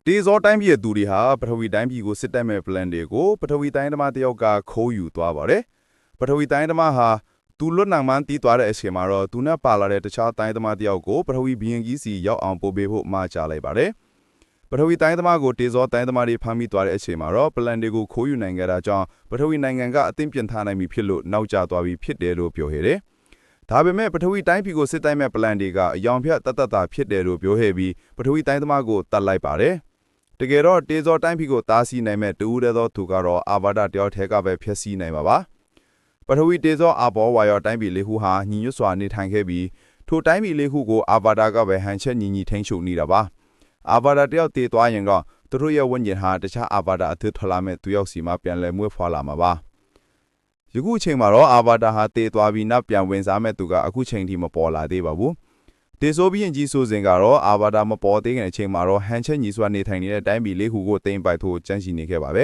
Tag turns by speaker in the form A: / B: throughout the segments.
A: တေဇောတိုင်းပြည်သူတွေဟာပထဝီတိုင်းပြည်ကိုစစ်တက်မဲ့ plan တွေကိုပထဝီတိုင်းသမားတယောက်ကခိုးယူသွားပါတယ်ပထဝီတိုင်းသမားဟာသူလွတ်နိုင်မှန်းတီးသွားတဲ့အချိန်မှာတော့သူနဲ့ပါလာတဲ့တခြားတိုင်းသမားတယောက်ကိုပထဝီဘီရင်ကြီးစီရောက်အောင်ပို့ပေးဖို့မှာချလိုက်ပါတယ်ပထဝီတိုင်းသမားကိုတေဇောတိုင်းသမားတွေဖမ်းမိသွားတဲ့အချိန်မှာတော့ plan တွေကိုခိုးယူနိုင်ကြတာကြောင့်ပထဝီနိုင်ငံကအသင့်ပြင်ထားနိုင်ပြီဖြစ်လို့နောက်ကျသွားပြီဖြစ်တယ်လို့ပြောခဲ့တယ်ဒါပေမဲ့ပထဝီတိုင်းပြည်ကိုစစ်တိုင်းမဲ့ plan တွေကအယောင်ဖြတ်တတ်တာဖြစ်တယ်လို့ပြောခဲ့ပြီးပထဝီတိုင်းသမားကိုတတ်လိုက်ပါတယ်တကယ်တော့တေဇောတိုင်းပြည်ကိုတားဆီးနိုင်မဲ့တူဦးတဲ့သောသူကတော့အာဘာဒတယောက်ထဲကပဲဖျက်ဆီးနိုင်ပါပါပထဝီတေဇောအာဘောဝါယောတိုင်းပြည်လေးခုဟာညီညွတ်စွာနေထိုင်ခဲ့ပြီးထိုတိုင်းပြည်လေးခုကိုအာဘာဒကပဲဟန်ချက်ညီထိန်းချုပ်နေတာပါအာဘာဒတယောက်တည်သွားရင်တော့သူတို့ရဲ့ဝိညာဉ်ဟာတခြားအာဘာဒအသစ်ထွက်လာမဲ့သူယောက်စီမှာပြန်လည်မွေးဖွားလာမှာပါယခုချိန်မှာတော့အာဘာဒဟာတည်သွားပြီးနောက်ပြန်ဝင်စားမဲ့သူကအခုချိန်ထိမပေါ်လာသေးပါဘူးတေဆိုဘီရင်ကြီးဆိုစဉ်ကတော့အာဘာဒမပေါ်သေးခင်အချိန်မှာတော့ဟန်ချက်ညီစွာနေထိုင်နေတဲ့တိုင်းပြည်လေးခုကိုသိမ်းပိုက်ဖို့ကြံ့ရှိနေခဲ့ပါပ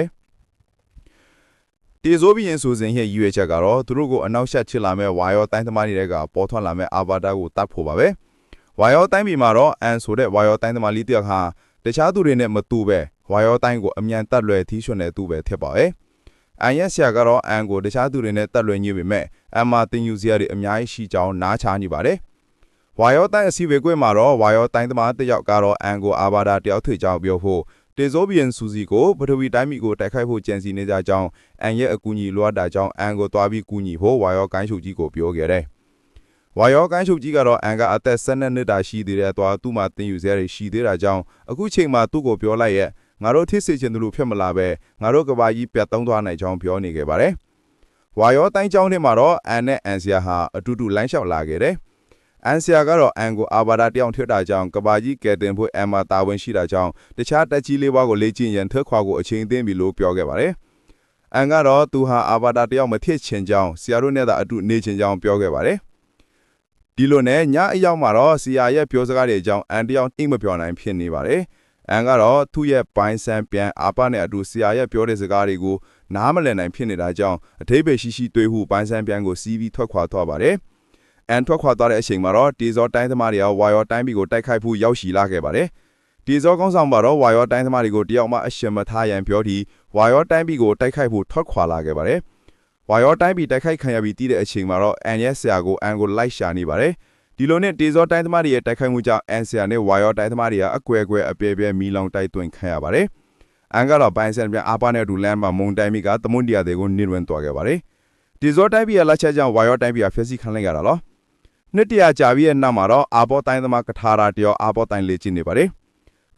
A: ဲတေဆိုဘီရင်ဆိုစဉ်ရဲ့ရည်ရွယ်ချက်ကတော့သူတို့ကိုအနောက်ရှက်ချစ်လာမဲ့ဝါယောတိုင်းသမားတွေကပေါ်ထွက်လာမဲ့အာဘာဒကိုတတ်ဖို့ပါပဲဝါယောတိုင်းပြည်မှာတော့အန်ဆိုတဲ့ဝါယောတိုင်းသမားလေးတယောက်ဟာတခြားသူတွေနဲ့မတူပဲဝါယောတိုင်းကိုအမြန်တက်လွယ်သီးရွှန်တဲ့သူပဲဖြစ်ပါရဲ့အန်ရဲ့ဆရာကတော့အန်ကိုတခြားသူတွေနဲ့တက်လွယ်ညှိပေမဲ့အန်မာတင်ယူစရာတွေအများကြီးရှိကြောင်းနားချနေပါတယ်ဝါယောတိုင်းအစီအဝေးကွင်းမှာတော့ဝါယောတိုင်းသမားတယောက်ကတော့အန်ကိုအာဘာဒတယောက်ထွေကြောင်းပြောဖို့တေဇိုဘီယန်စူစီကိုပထဝီတိုင်းပြည်ကိုတိုက်ခိုက်ဖို့ကြံစီနေကြကြောင်းအန်ရဲ့အကူအညီလိုအပ်တာကြောင့်အန်ကိုတွားပြီးကူညီဖို့ဝါယောကိုင်းချုပ်ကြီးကိုပြောခဲ့တယ်ဝါယောကိုင်းချုပ်ကြီးကတော့အန်ကအသက်12နှစ်တာရှိသေးတဲ့အတွက်သူ့မှာတင်ယူစရာတွေရှိသေးတာကြောင့်အခုချိန်မှာသူ့ကိုပြောလိုက်ရဲ့ငါတို့ထိစေချင်တယ်လို့ဖြစ်မလာပဲငါတို့ကဘာကြီးပြတ်သုံးသွားနိုင်ကြောင်းပြောနေခဲ့ပါတယ်ဝါယောတိုင်းကျောင်းထဲမှာတော့အန်နဲ့အန်ဆီယာဟာအတူတူလိုင်းလျှောက်လာခဲ့တယ်အန်ဆီယာကတော့အန်ကိုအာဘာဒတယောက်ထွတ်တာကြောင့်ကဘာကြီးကဲတင်ဖို့အန်မာတာဝန်ရှိတာကြောင့်တခြားတက်ကြီးလေးပါးကိုလေ့ကျင့်ရန်ထွက်ခွာကိုအချိန်သိမ်းပြီလို့ပြောခဲ့ပါတယ်အန်ကတော့သူဟာအာဘာဒတယောက်မဖြစ်ချင်ကြောင်းဆရာတို့နဲ့သာအတူနေချင်ကြောင်းပြောခဲ့ပါတယ်ဒီလိုနဲ့ညအရောက်မှာတော့ဆရာရဲ့ပြောစကားတွေအကြောင်းအန်တယောက်အိမ်မပြောနိုင်ဖြစ်နေပါတယ်အန်ကတော့သူ့ရဲ့ပိုင်းစံပြန်အာပနဲ့အတူဆရာရဲ့ပြောတဲ့စကားတွေကိုနားမလည်နိုင်ဖြစ်နေတာကြောင့်အထိပ္ပယ်ရှိရှိတွေးဟုပိုင်းစံပြန်ကိုစီးပြီးထွက်ခွာသွားပါတယ်အန်ထွက်ခွာသွားတဲ့အချိန်မှာတော့တေဇောတိုင်းသမားတွေကဝါယောတိုင်းပြည်ကိုတိုက်ခိုက်ဖို့ရောက်ရှိလာခဲ့ပါတယ်တေဇောကောင်းဆောင်မှာတော့ဝါယောတိုင်းသမားတွေကိုတယောက်မှအရှင်မထားရန်ပြောပြီးဝါယောတိုင်းပြည်ကိုတိုက်ခိုက်ဖို့ထွက်ခွာလာခဲ့ပါတယ်ဝါယောတိုင်းပြည်တိုက်ခိုက်ခံရပြီးတည်တဲ့အချိန်မှာတော့အန်ရဲ့ဆရာကိုအန်ကိုလိုက်ရှာနေပါတယ်ဒီလိုနဲ့တေဇောတိုင်းသမားတွေရဲ့တိုက်ခိုက်မှုကြောင့်အန်ဆရာနဲ့ဝါယောတိုင်းသမားတွေကအကွဲကွဲအပြဲပြဲမီလောင်တိုက်သွင်းခံရပါတယ်အန်ကတော့ပိုင်းစံပြန်အာပါနဲ့ဒူလန်မှာမုန်တိုင်းမီကသမွန်တီယာတွေကိုနေဝင်သွားခဲ့ပါတယ်တေဇောတိုင်းပြည်ရဲ့လက်ချက်ကြောင့်ဝါယောတိုင်းပြည်ကဖျက်ဆီးခံလိုက်ရတာလို့နှစ်တရာကြာပြီးတဲ့နောက်မှာတော့အာဘောတိုင်းသမားကထာရာတယောအာဘောတိုင်းလေ့ကျင့်နေပါတယ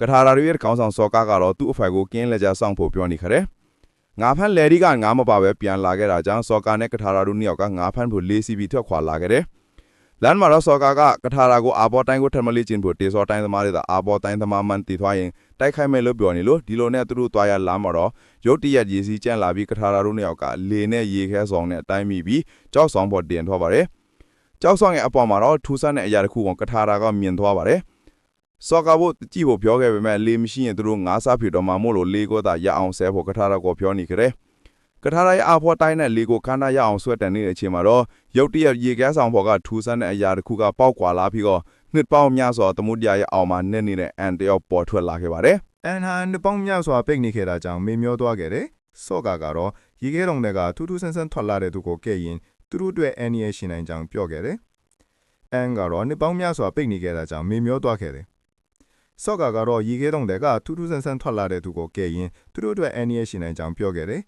A: ်ကထာရာရဲ့ခေါင်းဆောင်စောကားကတော့သူ့အဖိုင်ကိုကင်းလက်ကြဆောင်ဖို့ပြောနေခတဲ့ငါဖန်လေဒီကငါမပါပဲပြန်လာခဲ့တာကြောင့်စောကာနဲ့ကထာရာတို့နှစ်ယောက်ကငါဖန်ဖို့လေးစီပြီးထွက်ခွာလာခဲ့တယ်လမ်းမှာတော့စောကာကကထာရာကိုအာဘောတိုင်းကိုထမလေးကျင့်ဖို့တေဇောတိုင်းသမားတွေအာဘောတိုင်းသမားမှန်တည်သွားရင်တိုက်ခိုက်မယ်လို့ပြောနေလို့ဒီလိုနဲ့သူတို့သွားရလမ်းမှာတော့ရုတ်တရက်ရေစီးကျန်းလာပြီးကထာရာတို့နှစ်ယောက်ကလေနဲ့ရေခဲဆောင်နဲ့တိုင်းမိပြီးကြောက်ဆောင်ပေါ်တင်ထွက်ပါတယ်ကြောက်ဆောင်ရဲ့အပေါ်မှာတော့ထူးဆန်းတဲ့အရာတစ်ခုကိုကထာရာကမြင်သွားပါတယ်စောကာဘိုကြည့်ဖို့ပြောခဲ့ပေမဲ့လေမရှိရင်သူတို့ငါးစားဖြစ်တော့မှမို့လို့လေကိုသာရအောင်ဆဲဖို့ကထာရာကိုပြောနေကြတယ်ကထာရာရဲ့အဖော်တိုင်းနဲ့လေကိုခန္ဓာရအောင်ဆွဲတင်နေတဲ့အချိန်မှာတော့ရုတ်တရက်ရေခဲဆောင်ပေါ်ကထူးဆန်းတဲ့အရာတစ်ခုကပေါက်ကွာလာပြီးတော့နှစ်ပေါင်းများစွာသမုဒ္ဒရာရဲ့အောက်မှာနေနေတဲ့အန်တယောက်ပေါ်ထွက်လာခဲ့ပါတယ်အ
B: န်ဟာနှစ်ပေါင်းများစွာပိတ်နေခဲ့တာကြောင့်မေမျောသွားခဲ့တယ်စောကာကတော့ရေခဲတုံတွေကထူးထူးဆန်းဆန်းထွက်လာတဲ့သူကိုကဲ့ရင်သူတို့အတွက်အန်ရီရှင်နိုင်ကြောင်းပြောခဲ့တယ်အန်ကတော့နှစ်ပေါင်းများစွာပိတ်နေခဲ့တာကြောင့်မေမျောသွားခဲ့တယ်စောကာကတော့ရေခဲတုံတွေကထူးထူးဆန်းဆန်းထွက်လာတဲ့သူကိုကဲ့ရင်သူတို့အတွက်အန်ရီရှင်နိုင်ကြောင်းပြောခဲ့တယ်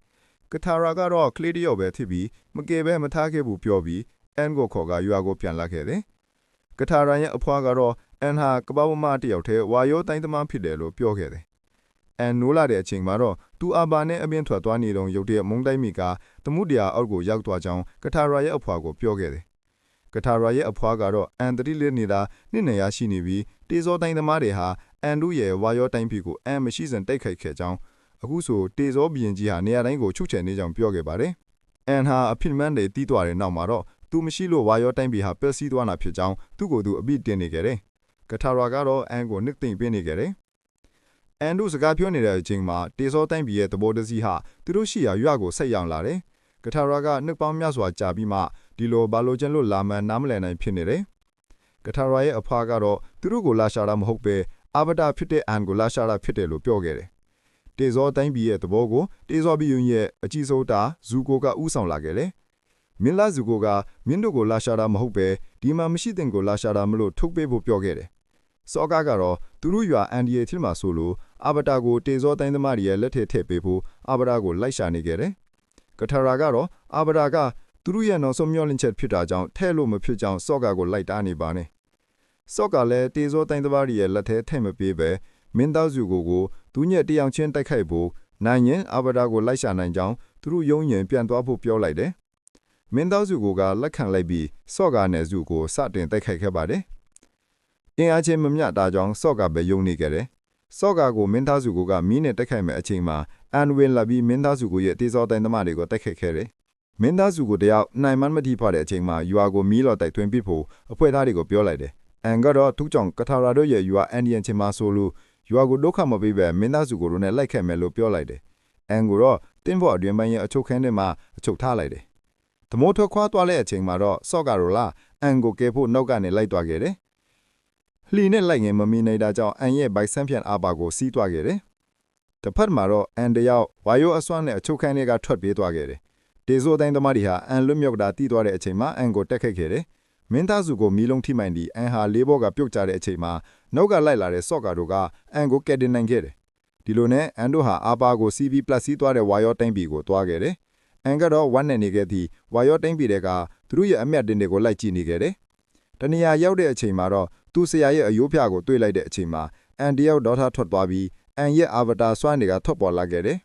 B: ကထာရာကတော့ကလေးတယောက်ပဲဖြစ်ပြီးမကယ်ပဲမထားခဲ့ဘူးပြောပြီးအန်ကိုခေါ်ကရွာကိုပြန်လာခဲ့တယ်ကထာရာရဲ့အဖွားကတော့အန်ဟာကပ္ပဝမတယောက်တည်းဝါယောတိုင်းသမားဖြစ်တယ်လို့ပြောခဲ့တယ်အန်နိုးလာတဲ့အချိန်မှာတော့သူအာဘာနဲ့အပြင်ထွက်သွားနေတော့ရုတ်တရက်မုန်တိုင်းမီကသမုဒ္ဒရာအောက်ကိုရောက်သွားကြောင်းကထာရာရဲ့အဖွားကိုပြောခဲ့တယ်ကထာရာရဲ့အဖွားကတော့အန်တတိလေးနေတာနှစ်နေရရှိနေပြီးတေဇောတိုင်းသမားတွေဟာအန်တို့ရဲ့ဝါယောတိုင်းပြည်ကိုအန်မရှိစံတိုက်ခိုက်ခဲ့ကြောင်းအခုဆိုတေဇောဘီရင်ကြီးဟာနေရာတိုင်းကိုချုပ်ချယ်နေကြောင်းပြောခဲ့ပါတယ်အန်ဟာအဖြစ်မှန်းတွေတီးသွားတဲ့နောက်မှာတော့သူမရှိလို့ဝါယောတိုင်းပြည်ဟာပျက်စီးသွားတာဖြစ်ကြောင်းသူ့ကိုယ်သူအပြစ်တင်နေခဲ့တယ်ကထာရာကတော့အန်ကိုနှစ်သိမ့်ပေးနေခဲ့တယ်အန်တို့စကားပြောနေတဲ့အချိန်မှာတေဇောတိုင်းပြည်ရဲ့သဘောတစည်းဟာသူတို့ရှိရာရွာကိုဆက်ရောက်လာတယ်ကထာရာကနှစ်ပေါင်းများစွာကြာပြီးမှဒီလိုဘာလို့ကျန်လို့လာမှန်းနားမလည်နိုင်ဖြစ်နေတယ်ကထာရာရဲ့အဖွားကတော့သူတို့ကိုလာရှာတာမဟုတ်ပဲ အာဗတာဖြစ်တဲ့အန်ကိုလာရှာတာဖြစ်တယ်လို့ပြောခဲ့တယ်။တေဇောတိုင်းပြည်ရဲ့သဘောကိုတေဇောဘီယွန်ရဲ့အကြီးဆုံးတာဇူကိုကဥဆောင်လာခဲ့တယ်။မင်းလာဇူကိုကမင်းတို့ကိုလာရှာတာမဟုတ်ပဲဒီမှာမရှိတဲ့ကိုလာရှာတာမလို့ထုတ်ပေးဖို့ပြောခဲ့တယ်။စောကာကတော့သူတို့ရွာအန်ဒီယေထီမှာဆိုလို့အာဗတာကိုတေဇောတိုင်းသမားတွေရဲ့လက်ထဲထည့်ပေးဖို့အာဗတာကိုလိုက်ရှာနေခဲ့တယ်။ကထာရာကတော့အာဗတာကသူတို့ရဲ့နောက်ဆုံးမျှော်လင့်ချက်ဖြစ်တာကြောင့်ထဲ့လို့မဖြစ်ကြောင်းစောကာကိုလိုက်တားနေပါနဲ့။စောကာလည်းတေဇောတိုင်းသမားတွေရဲ့လက်ထဲထည့်မပေးပဲမင်းသားစုကိုသူညက်တယောက်ချင်းတိုက်ခိုက်ဖို့နိုင်ရင်အာဗတာကိုလိုက်ရှာနိုင်ကြောင်းသူတို့ယုံရင်ပြန်သွားဖို့ပြောလိုက်တယ်။မင်းသားစုကလက်ခံလိုက်ပြီးစောကာနဲ့စုကိုစတင်တိုက်ခိုက်ခဲ့ပါတယ်။အင်အားချင်းမမျှတာကြောင့်စောကာပဲယုံနေခဲ့တယ်။စောကာကိုမင်းသားစုကမီးနဲ့တိုက်ခိုက်မဲ့အချိန်မှာအန်ဝင်လာပြီးမင်းသားစုရဲ့တေဇောတိုင်းသမားတွေကိုတိုက်ခိုက်ခဲ့တယ်။မင်းသားစုတယောက်နိုင်မမတိဖတဲ့အချိန်မှာရွာကိုမီးလော်တိုက်သွင်းပစ်ဖို့အဖွဲ့သားတွေကိုပြောလိုက်တယ်။အန်ကတော့သူ့ကြောင့်ကထာရာတို့ရဲ့ရွာအန်ဒီယန်ချင်းမှာဆိုလို့ရွာကိုဒုက္ခမပေးပဲမင်းသားစုကိုလည်းလိုက်ခဲ့မယ်လို့ပြောလိုက်တယ်။အန်ကိုတော့တင်းဖို့အတွင်ပိုင်းရဲ့အချုပ်ခန်းထဲမှာအချုပ်ထားလိုက်တယ်။ဓမိုးထွက်ခွာသွားတဲ့အချိန်မှာတော့စော့ကာရိုလာအန်ကိုကယ်ဖို့နောက်ကနေလိုက်သွားခဲ့တယ်။လှီနဲ့လိုက်ငယ်မမီနေတာကြောင့်အန်ရဲ့ဘိုက်ဆန်းပြန်အာပါကိုစီးသွားခဲ့တယ်။တစ်ဖက်မှာတော့အန်တယောက်ဝါယိုအစွမ်းနဲ့အချုပ်ခန်းထဲကထွက်ပြေးသွားခဲ့တယ်။တေဇိုတိုင်းသမားတွေဟာအန်လွတ်မြောက်တာတီးသွားတဲ့အချိန်မှာအန်ကိုတက်ခတ်ခဲ့တယ်။မင်းသားစုကိုမီးလုံးထိမှန်ပြီးအန်ဟာလေးဘောကပြုတ်ကျတဲ့အချိန်မှာနောက်ကလိုက်လာတဲ့စော့ကာတို့ကအန်ကိုကယ်တင်နိုင်ခဲ့တယ်။ဒီလိုနဲ့အန်တို့ဟာအာပါကိုစီးပြီးပလက်စီးသွားတဲ့ဝါယောတိုင်းပြည်ကိုသွားခဲ့တယ်။အန်ကတော့ဝမ်းနဲ့နေခဲ့သည့်ဝါယောတိုင်းပြည်တွေကသူတို့ရဲ့အမျက်တင်တွေကိုလိုက်ကြည့်နေခဲ့တယ်။တနေရာရောက်တဲ့အချိန်မှာတော့သူဆရာရဲ့အယိုးဖျားကိုတွေ့လိုက်တဲ့အချိန်မှာအန်တယောက်ဒေါသထွက်သွားပြီးအန်ရဲ့အာဗတာစွမ်းတွေကထွက်ပေါ်လာခဲ့တယ်